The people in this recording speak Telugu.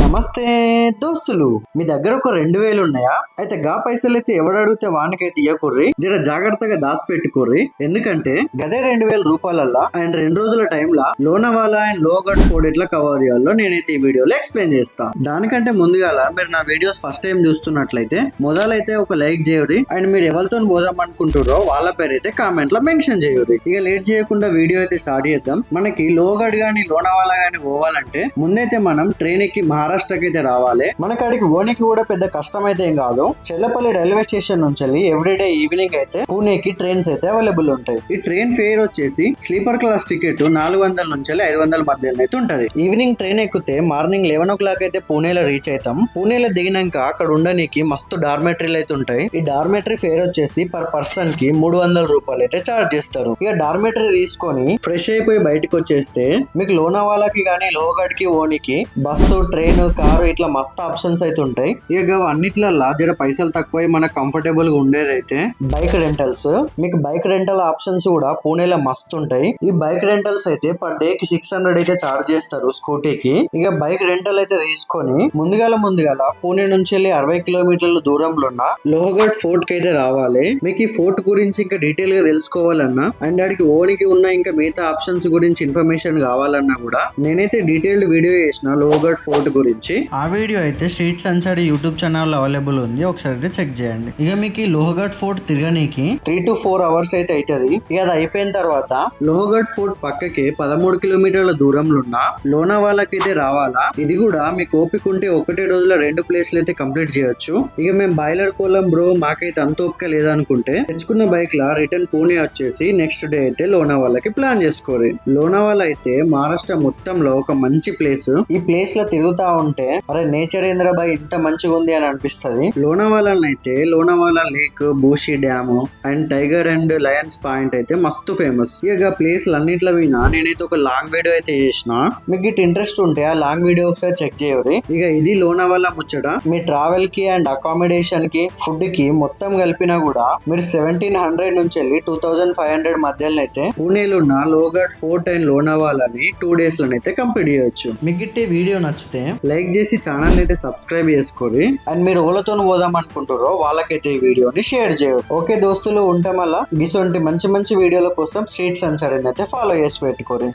నమస్తే దోస్తులు, మీ దగ్గర ఒక 2000 ఉన్నాయా? అయితే గా పైసలు అయితే ఎవడు అడిగితే వానికైతే ఇయ్యకుర్రి, జర జాగ్రత్తగా దాచిపెట్టుకోర్రి. ఎందుకంటే గదే 2000 రూపాయలల్లా అండ్ 2 రోజుల టైంలా లోనావాలా అండ్ లోగఢ్ ఫోర్ట్ ఎట్లా కవర్ చేయాలో నేనైతే ఈ వీడియోలో ఎక్స్ప్లెయిన్ చేస్తా. దానికంటే ముందుగాల మీరు నా వీడియోస్ ఫస్ట్ టైం చూస్తున్నట్లయితే మొదలైతే ఒక లైక్ చేయుర్రి అండ్ మీరు ఎవరితో పోదాం అనుకుంటారో వాళ్ళ పేరు అయితే కామెంట్ లో మెన్షన్ చేయుర్రి. ఇక లేట్ చేయకుండా వీడియో అయితే స్టార్ట్ చేద్దాం. మనకి లోగఢ్ గానీ లోనావాలా గానీ పోవాలంటే ముందైతే మనం ట్రైన్ ఎక్కి మహారాష్ట్రకి అయితే రావాలి. మనకి అడిగి ఓనికి కూడా పెద్ద కష్టం అయితే ఏం కాదు. చెల్లపల్లి రైల్వే స్టేషన్ నుంచి ఎవ్రీడే ఈవినింగ్ అయితే పూణేకి ట్రైన్స్ అయితే అవైలబుల్ ఉంటాయి. ఈ ట్రైన్ ఫేర్ వచ్చేసి స్లీపర్ క్లాస్ టికెట్ 400 నుంచి 500 మధ్యలో అయితే ఉంటది. ఈవినింగ్ ట్రైన్ ఎక్కితే మార్నింగ్ 11 o'clock అయితే పూణేలో రీచ్ అవుతాం. పూణేలో దిగినాక అక్కడ ఉండడానికి మస్తు డార్మెటరీలు అయితే ఉంటాయి. ఈ డార్మెటరీ ఫేర్ వచ్చేసి పర్ పర్సన్ కి 300 రూపాయలు అయితే చార్జ్ చేస్తారు. ఇక డార్మెటరీ తీసుకొని ఫ్రెష్ అయిపోయి బయటకు వచ్చేస్తే మీకు లోనావాలాకి గానీ లోగఢ్ కి ఓనికి బస్సు, ట్రైన్, కారు ఇట్లా మస్తు ఆప్షన్స్ అయితే ఉంటాయి. ఇక అన్నిట్లల్లా జర పైసలు తక్కువ మనకు కంఫర్టబుల్ గా ఉండేదైతే బైక్ రెంటల్స్. మీకు బైక్ రెంటల్ ఆప్షన్స్ కూడా పూణేలో మస్తు ఉంటాయి. ఈ బైక్ రెంటల్స్ అయితే పర్ డే కి 600 అయితే చార్జ్ చేస్తారు స్కూటీకి. ఇక బైక్ రెంటల్ అయితే తీసుకొని ముందుగాల పూణే నుంచి 60 కిలోమీటర్ల దూరంలో ఉన్న లోగఢ్ ఫోర్ట్ కి అయితే రావాలి. మీకు ఈ ఫోర్ట్ గురించి ఇంకా డీటెయిల్ గా తెలుసుకోవాలన్నా అండ్ ఆడికి ఓనికి ఉన్న ఇంకా మిగతా ఆప్షన్స్ గురించి ఇన్ఫర్మేషన్ కావాలన్నా కూడా నేనైతే డీటెయిల్డ్ వీడియో చేసిన లోగఢ్ ఫోర్ట్ గురించి. ఆ వీడియో అయితే street sunset YouTube channel available ఉంది, ఒకసారి అయితే చెక్ చేయండి. ఇక మీకు ఈ లోగఢ్ ఫోర్ట్ తిరగనీకి 3 to 4 hours అయితే అవుతుంది. ఇక అది అయిపోయిన తర్వాత లోగఢ్ ఫోర్ట్ పక్కకి 13 కిలోమీటర్ల దూరంలో ఉన్న లోనావాలాకి అయితే రావాలా. ఇది కూడా మీకు ఓపిక ఉంటే ఒకటే రోజులో 2 ప్లేస్లు అయితే కంప్లీట్ చేయొచ్చు. ఇక మేము బాయిలర్ కోలం బ్రో, మాకైతే అంత ఓపిక లేదనుకుంటే తెచ్చుకున్న బైక్ లా రిటర్న్ పూణే వచ్చేసి నెక్స్ట్ డే అయితే లోనావాలాకి ప్లాన్ చేసుకోరు. లోనావాలా అయితే మహారాష్ట్ర మొత్తంలో ఒక మంచి ప్లేస్. ఈ ప్లేస్ లో తిరుగుతా ఉంటే అరే నేచర్ ఏంద్రబాయ్ ఇంత మంచిగా ఉంది అని అనిపిస్తుంది. Lonavala lake, Bhushi dam and tiger and lions point అయితే మస్తు ఫేమస్. ఇక ప్లేస్ అన్నిట్లో వినా నేనైతే ఒక లాంగ్ వీడియో అయితే చేసిన. మీకు ఇట్ ఇంట్రెస్ట్ ఉంటే ఆ లాంగ్ వీడియో ఒకసారి చెక్ చేయరు. ఇక ఇది లోనావాలా ముచ్చట. మీ ట్రావెల్ కి అండ్ అకామిడేషన్ కి, ఫుడ్ కి మొత్తం కలిపినా కూడా మీరు 1700 నుంచి 2500 మధ్యలో అయితే పూణేలో ఉన్న లోగఢ్ ఫోర్ట్ అండ్ లోనావాలాని 2 days లోనైతే కంప్లీట్ చేయొచ్చు. మీకు ఇట్టే వీడియో నచ్చితే లైక్ చేసి ఛానల్ అయితే సబ్స్క్రైబ్ చేసుకోరి అండ్ మీరు ఓలతో పోదాం అనుకుంటారో వాళ్ళకైతే ఈ వీడియోని షేర్ చేయరు. ఓకే దోస్తులు, ఉంటాం. అలా గిసొంటి మంచి వీడియోల కోసం స్ట్రీట్ సన్సెట్ అయితే ఫాలో చేసి పెట్టుకోరి.